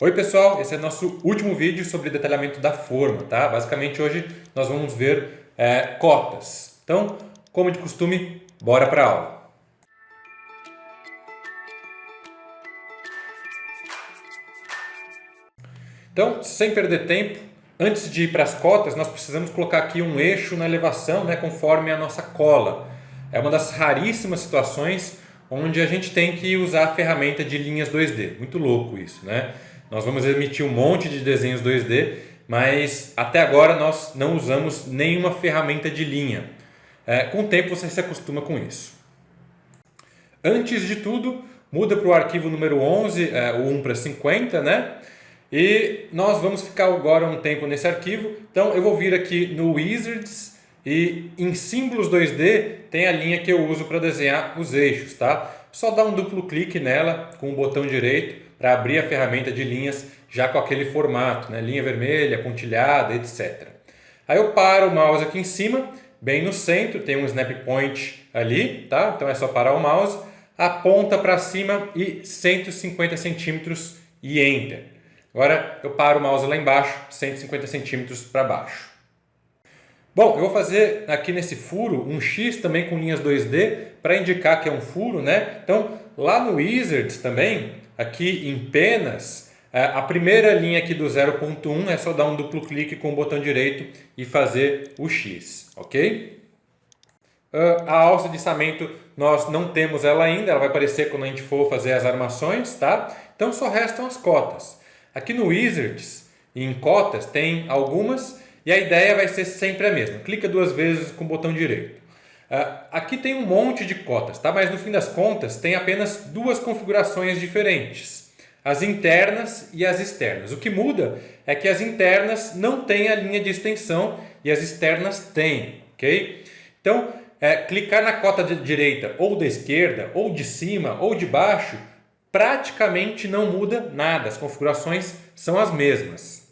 Oi pessoal, esse é nosso último vídeo sobre detalhamento da forma, tá? Basicamente hoje nós vamos ver cotas. Então, como de costume, bora para a aula. Então, sem perder tempo, antes de ir para as cotas, nós precisamos colocar aqui um eixo na elevação, né, conforme a nossa cola. É uma das raríssimas situações onde a gente tem que usar a ferramenta de linhas 2D. Muito louco isso, né? Nós vamos emitir um monte de desenhos 2D, mas até agora nós não usamos nenhuma ferramenta de linha. Com o tempo você se acostuma com isso. Antes de tudo, muda para o arquivo número 11, o 1 para 50, né? E nós vamos ficar agora um tempo nesse arquivo. Então eu vou vir aqui no Wizards e em símbolos 2D tem a linha que eu uso para desenhar os eixos, tá? Só dá um duplo clique nela com o botão direito para abrir a ferramenta de linhas já com aquele formato, né? Linha vermelha, pontilhada, etc. Aí eu paro o mouse aqui em cima, bem no centro, tem um snap point ali, tá? Então é só parar o mouse, aponta para cima e 150 centímetros e Enter. Agora eu paro o mouse lá embaixo, 150 centímetros para baixo. Bom, eu vou fazer aqui nesse furo um X também com linhas 2D para indicar que é um furo, né? Então lá no Wizards também, aqui em penas, a primeira linha aqui do 0.1 é só dar um duplo clique com o botão direito e fazer o X, ok? A alça de içamento nós não temos ela ainda, ela vai aparecer quando a gente for fazer as armações, tá? Então só restam as cotas. Aqui no Wizards, em cotas, tem algumas e a ideia vai ser sempre a mesma. Clica duas vezes com o botão direito. Aqui tem um monte de cotas, tá? Mas no fim das contas tem apenas duas configurações diferentes. As internas e as externas. O que muda é que as internas não têm a linha de extensão e as externas têm, ok? Então, clicar na cota da direita ou da esquerda, ou de cima ou de baixo, praticamente não muda nada, as configurações são as mesmas.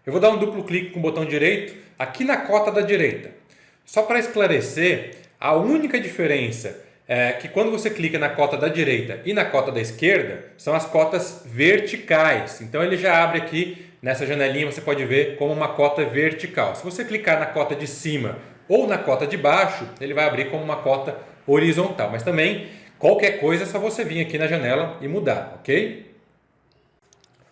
Eu vou dar um duplo clique com o botão direito aqui na cota da direita. Só para esclarecer, a única diferença é que quando você clica na cota da direita e na cota da esquerda, são as cotas verticais. Então ele já abre aqui, nessa janelinha você pode ver como uma cota vertical. Se você clicar na cota de cima ou na cota de baixo, ele vai abrir como uma cota horizontal. Mas também, qualquer coisa é só você vir aqui na janela e mudar, ok?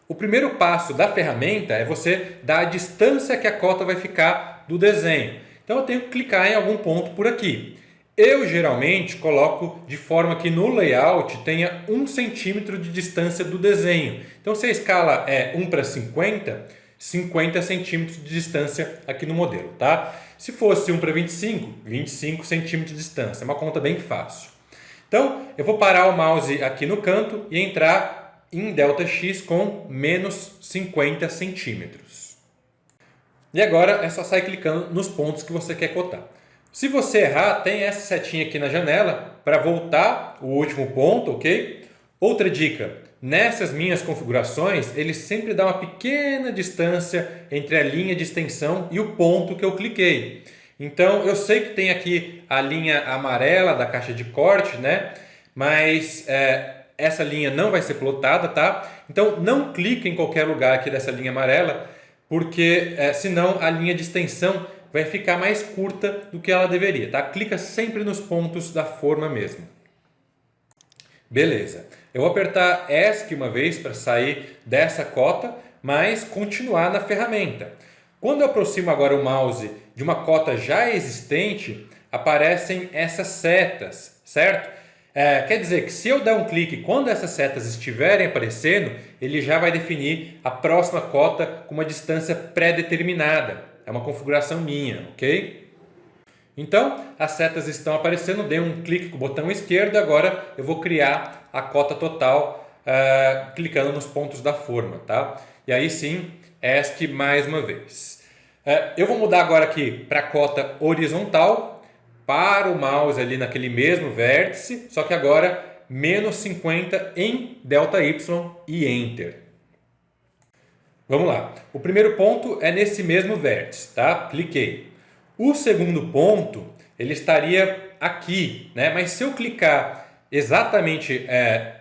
O primeiro passo da ferramenta é você dar a distância que a cota vai ficar do desenho. Então eu tenho que clicar em algum ponto por aqui. Eu geralmente coloco de forma que no layout tenha 1 centímetro de distância do desenho. Então se a escala é 1 para 50, 50 centímetros de distância aqui no modelo, tá? Se fosse 1 para 25, 25 centímetros de distância. É uma conta bem fácil. Então eu vou parar o mouse aqui no canto e entrar em ΔX com menos 50 centímetros. E agora é só sair clicando nos pontos que você quer cotar. Se você errar, tem essa setinha aqui na janela para voltar o último ponto, ok? Outra dica, nessas minhas configurações, ele sempre dá uma pequena distância entre a linha de extensão e o ponto que eu cliquei. Então eu sei que tem aqui a linha amarela da caixa de corte, né? Mas essa linha não vai ser plotada, tá? Então não clique em qualquer lugar aqui dessa linha amarela, porque senão a linha de extensão vai ficar mais curta do que ela deveria, tá? Clica sempre nos pontos da forma mesmo. Beleza. Eu vou apertar ESC uma vez para sair dessa cota, mas continuar na ferramenta. Quando eu aproximo agora o mouse de uma cota já existente, aparecem essas setas, certo? Quer dizer que se eu der um clique quando essas setas estiverem aparecendo, ele já vai definir a próxima cota com uma distância pré-determinada. É uma configuração minha, ok? Então, as setas estão aparecendo, dei um clique com o botão esquerdo, agora eu vou criar a cota total clicando nos pontos da forma, tá? E aí sim, ESC mais uma vez. Eu vou mudar agora aqui para a cota horizontal, para o mouse ali naquele mesmo vértice, só que agora menos 50 em ΔY e Enter. Vamos lá. O primeiro ponto é nesse mesmo vértice, tá? Cliquei. O segundo ponto, ele estaria aqui, né? Mas se eu clicar exatamente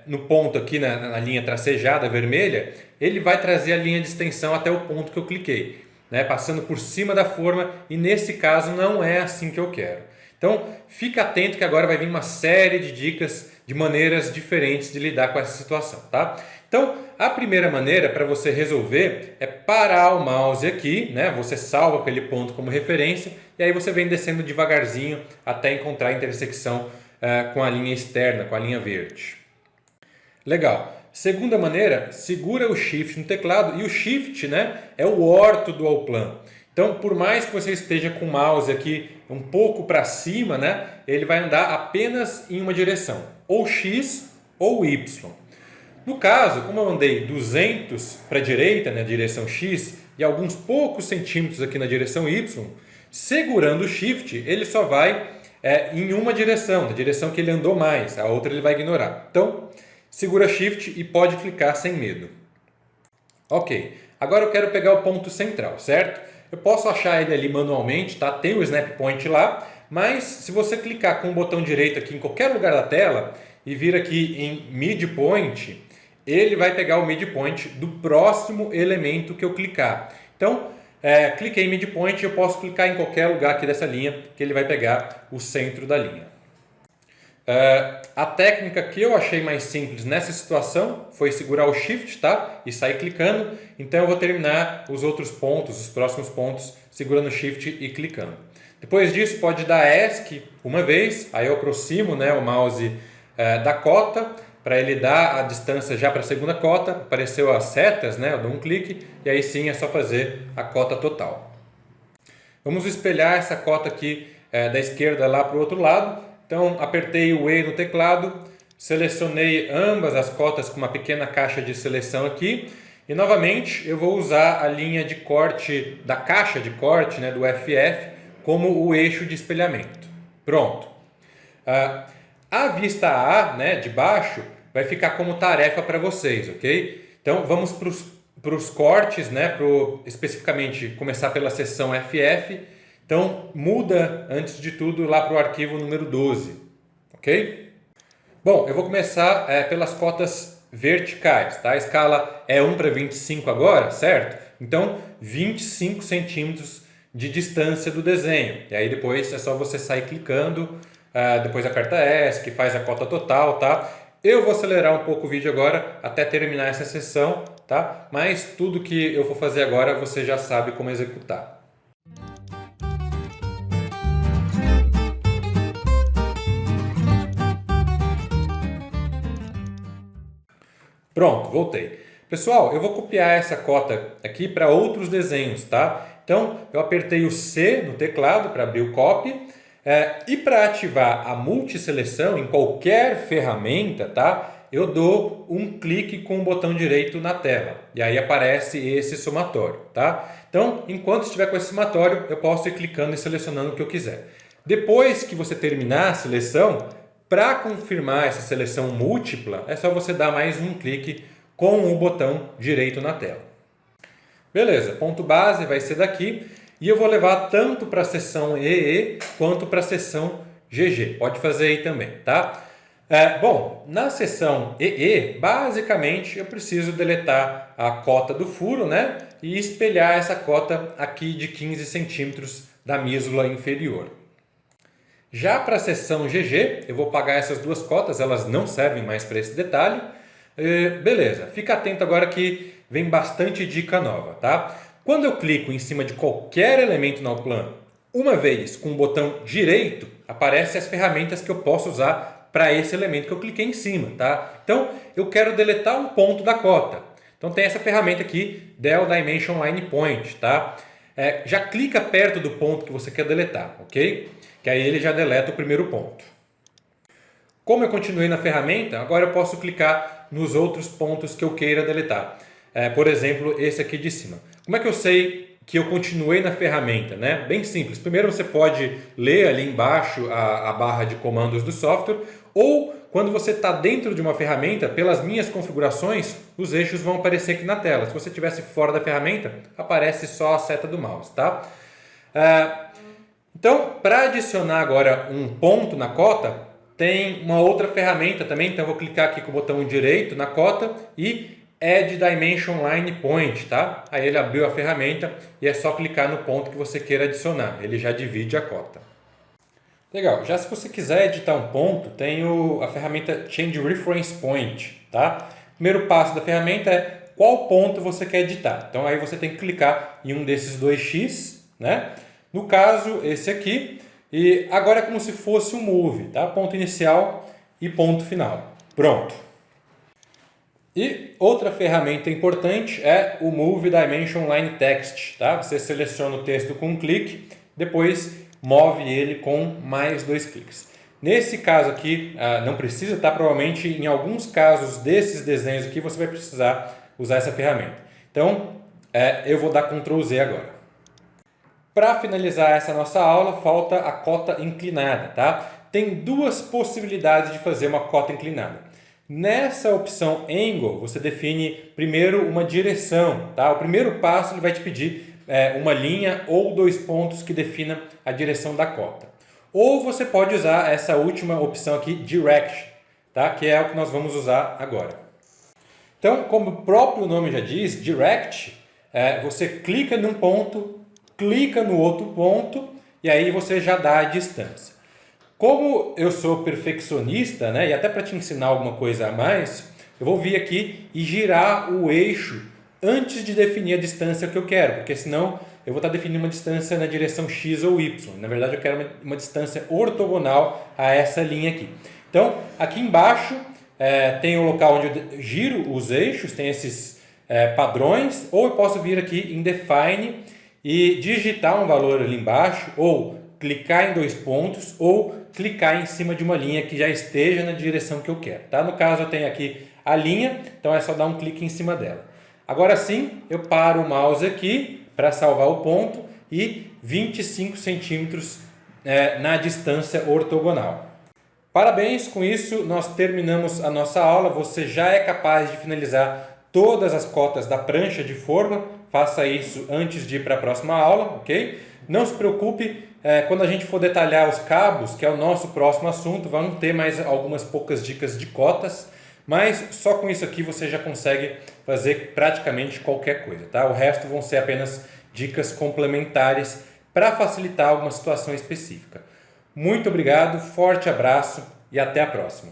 no ponto aqui na linha tracejada vermelha, ele vai trazer a linha de extensão até o ponto que eu cliquei, né? Passando por cima da forma, e nesse caso não é assim que eu quero. Então fica atento que agora vai vir uma série de dicas de maneiras diferentes de lidar com essa situação, tá? Então a primeira maneira para você resolver é parar o mouse aqui, né? Você salva aquele ponto como referência e aí você vem descendo devagarzinho até encontrar a intersecção com a linha externa, com a linha verde. Legal. Segunda maneira, segura o Shift no teclado, e o Shift, né, é o orto do Allplan. Então, por mais que você esteja com o mouse aqui um pouco para cima, né, ele vai andar apenas em uma direção, ou X ou Y. No caso, como eu andei 200 para a direita, na direção X, e alguns poucos centímetros aqui na direção Y, segurando o Shift, ele só vai em uma direção, na direção que ele andou mais, a outra ele vai ignorar. Então, segura Shift e pode clicar sem medo. Ok, agora eu quero pegar o ponto central, certo? Eu posso achar ele ali manualmente, tá? Tem o Snap Point lá, mas se você clicar com o botão direito aqui em qualquer lugar da tela e vir aqui em Midpoint, ele vai pegar o midpoint do próximo elemento que eu clicar. Então, cliquei em midpoint, eu posso clicar em qualquer lugar aqui dessa linha que ele vai pegar o centro da linha. A técnica que eu achei mais simples nessa situação foi segurar o Shift, tá? E sair clicando. Então eu vou terminar os outros pontos, os próximos pontos, segurando o Shift e clicando. Depois disso pode dar ESC uma vez, aí eu aproximo, né, o mouse da cota para ele dar a distância já para a segunda cota. Apareceu as setas, né? Eu dou um clique e aí sim é só fazer a cota total. Vamos espelhar essa cota aqui da esquerda lá para o outro lado. Então apertei o E no teclado, selecionei ambas as cotas com uma pequena caixa de seleção aqui e novamente eu vou usar a linha de corte da caixa de corte, né, do FF como o eixo de espelhamento. Pronto. A vista A, né, de baixo vai ficar como tarefa para vocês, ok? Então vamos para os cortes, né, especificamente começar pela seção FF. Então, muda, antes de tudo, lá para o arquivo número 12, ok? Bom, eu vou começar pelas cotas verticais, tá? A escala é 1:25 agora, certo? Então, 25 centímetros de distância do desenho. E aí depois é só você sair clicando, depois aperta S, que faz a cota total, tá? Eu vou acelerar um pouco o vídeo agora até terminar essa sessão, tá? Mas tudo que eu for fazer agora você já sabe como executar. Pronto, voltei. Pessoal, eu vou copiar essa cota aqui para outros desenhos, tá? Então, eu apertei o C no teclado para abrir o copy. E para ativar a multiseleção em qualquer ferramenta, tá? Eu dou um clique com o botão direito na tela. E aí aparece esse somatório, tá? Então, enquanto estiver com esse somatório, eu posso ir clicando e selecionando o que eu quiser. Depois que você terminar a seleção, para confirmar essa seleção múltipla, é só você dar mais um clique com o botão direito na tela. Beleza, ponto base vai ser daqui e eu vou levar tanto para a seção EE quanto para a seção GG. Pode fazer aí também, tá? Bom, na seção EE, basicamente eu preciso deletar a cota do furo, né? E espelhar essa cota aqui de 15 centímetros da mísula inferior. Já para a seção GG, eu vou apagar essas duas cotas, elas não servem mais para esse detalhe. Beleza, fica atento agora que vem bastante dica nova, tá? Quando eu clico em cima de qualquer elemento no Allplan, uma vez com o botão direito, aparecem as ferramentas que eu posso usar para esse elemento que eu cliquei em cima, tá? Então, eu quero deletar um ponto da cota. Então, tem essa ferramenta aqui, Del Dimension Line Point, tá? Já clica perto do ponto que você quer deletar, ok? Que aí ele já deleta o primeiro ponto. Como eu continuei na ferramenta, agora eu posso clicar nos outros pontos que eu queira deletar. Por exemplo, esse aqui de cima. Como é que eu sei que eu continuei na ferramenta, né? Bem simples. Primeiro você pode ler ali embaixo a barra de comandos do software, ou quando você está dentro de uma ferramenta, pelas minhas configurações, os eixos vão aparecer aqui na tela. Se você estivesse fora da ferramenta, aparece só a seta do mouse, tá? Então, para adicionar agora um ponto na cota, tem uma outra ferramenta também, então eu vou clicar aqui com o botão direito na cota e Add Dimension Line Point, tá? Aí ele abriu a ferramenta e é só clicar no ponto que você queira adicionar, ele já divide a cota. Legal, já se você quiser editar um ponto, tem a ferramenta Change Reference Point, tá? O primeiro passo da ferramenta é qual ponto você quer editar. Então aí você tem que clicar em um desses dois X, né? No caso, esse aqui. E agora é como se fosse um move, tá? Ponto inicial e ponto final. Pronto. E outra ferramenta importante é o Move Dimension Line Text, tá? Você seleciona o texto com um clique, depois move ele com mais 2 cliques. Nesse caso aqui, não precisa, tá? Provavelmente em alguns casos desses desenhos aqui você vai precisar usar essa ferramenta. Então, eu vou dar Ctrl Z agora. Para finalizar essa nossa aula, falta a cota inclinada, tá? Tem duas possibilidades de fazer uma cota inclinada. Nessa opção Angle, você define primeiro uma direção, tá? O primeiro passo ele vai te pedir uma linha ou 2 pontos que defina a direção da cota. Ou você pode usar essa última opção aqui, Direct, tá? Que é o que nós vamos usar agora. Então, como o próprio nome já diz, Direct, você clica num ponto, clica no outro ponto e aí você já dá a distância. Como eu sou perfeccionista, né, e até para te ensinar alguma coisa a mais, eu vou vir aqui e girar o eixo antes de definir a distância que eu quero, porque senão eu vou estar definindo uma distância na direção X ou Y. Na verdade, eu quero uma distância ortogonal a essa linha aqui. Então, aqui embaixo tem o local onde eu giro os eixos, tem esses padrões, ou eu posso vir aqui em Define e digitar um valor ali embaixo, ou clicar em 2 pontos, ou clicar em cima de uma linha que já esteja na direção que eu quero. Tá? No caso, eu tenho aqui a linha, então é só dar um clique em cima dela. Agora sim, eu paro o mouse aqui para salvar o ponto e 25 centímetros na distância ortogonal. Parabéns, com isso nós terminamos a nossa aula. Você já é capaz de finalizar todas as cotas da prancha de forma. Faça isso antes de ir para a próxima aula, ok? Não se preocupe, quando a gente for detalhar os cabos, que é o nosso próximo assunto, vamos ter mais algumas poucas dicas de cotas. Mas só com isso aqui você já consegue fazer praticamente qualquer coisa, tá? O resto vão ser apenas dicas complementares para facilitar alguma situação específica. Muito obrigado, forte abraço e até a próxima.